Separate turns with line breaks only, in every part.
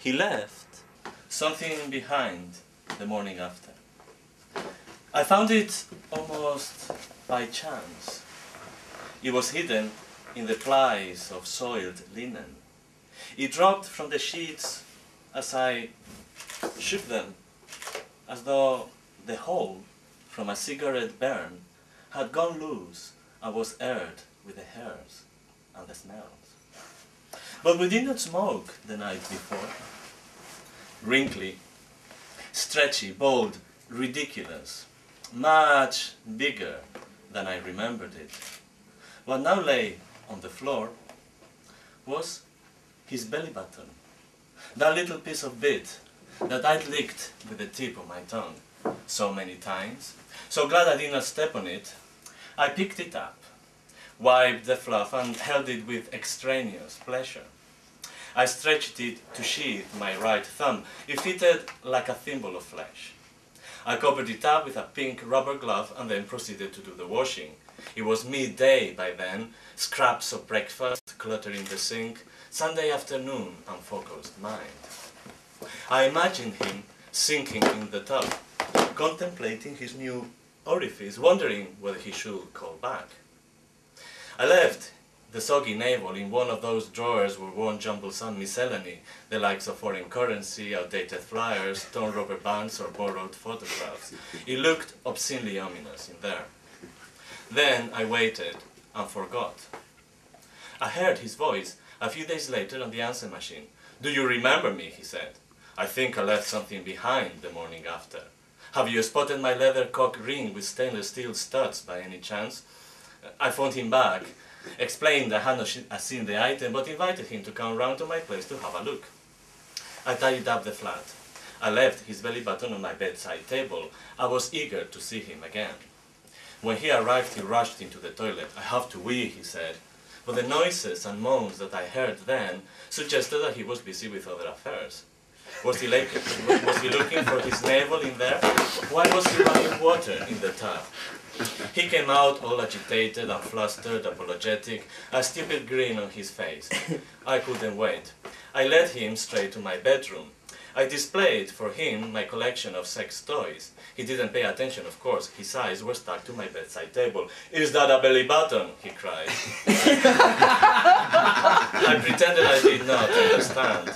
He left something behind the morning after. I found it almost by chance. It was hidden in the plies of soiled linen. It dropped from the sheets as I shook them, as though the hole from a cigarette burn had gone loose and was aired with the hairs and the smells. But we did not smoke the night before. Wrinkly, stretchy, bold, ridiculous, much bigger than I remembered it. What now lay on the floor was his belly button, that little piece of bit that I'd licked with the tip of my tongue so many times. So glad I did not step on it, I picked it up, wiped the fluff and held it with extraneous pleasure. I stretched it to sheathe my right thumb. It fitted like a thimble of flesh. I covered it up with a pink rubber glove and then proceeded to do the washing. It was midday by then, scraps of breakfast cluttering the sink, Sunday afternoon, unfocused mind. I imagined him sinking in the tub, contemplating his new orifice, wondering whether he should call back. I left the soggy navel in one of those drawers where one jumbles some miscellany, the likes of foreign currency, outdated flyers, torn rubber bands or borrowed photographs. It looked obscenely ominous in there. Then I waited and forgot. I heard his voice a few days later on the answer machine. "Do you remember me?" he said. "I think I left something behind the morning after. Have you spotted my leather cock ring with stainless steel studs by any chance?" I phoned him back, explained I had not seen the item, but invited him to come round to my place to have a look. I tidied up the flat. I left his belly button on my bedside table. I was eager to see him again. When he arrived, he rushed into the toilet. "I have to wee," he said. But the noises and moans that I heard then suggested that he was busy with other affairs. Was he looking for his navel in there? Why was he running water in the tub? He came out all agitated and flustered, apologetic, a stupid grin on his face. I couldn't wait. I led him straight to my bedroom. I displayed for him my collection of sex toys. He didn't pay attention, of course. His eyes were stuck to my bedside table. "Is that a belly button?" he cried. I pretended I did not understand.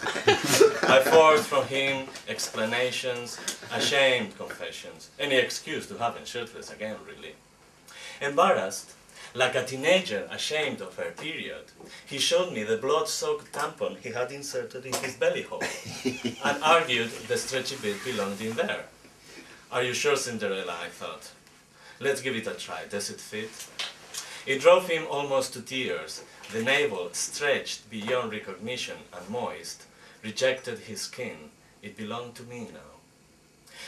I forced from him explanations, ashamed confessions, any excuse to have him shirtless again, really. Embarrassed, like a teenager ashamed of her period, he showed me the blood-soaked tampon he had inserted in his belly hole and argued the stretchy bit belonged in there. "Are you sure, Cinderella?" I thought. "Let's give it a try. Does it fit?" It drove him almost to tears. The navel, stretched beyond recognition and moist, rejected his skin. It belonged to me now.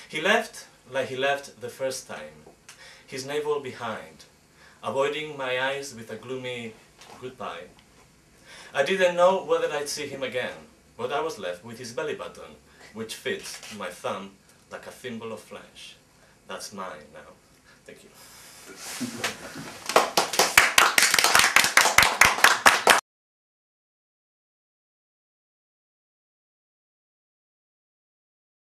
He left like he left the first time, his navel behind, avoiding my eyes with a gloomy goodbye. I didn't know whether I'd see him again, but I was left with his belly button, which fits my thumb like a thimble of flesh. That's mine now. Thank you.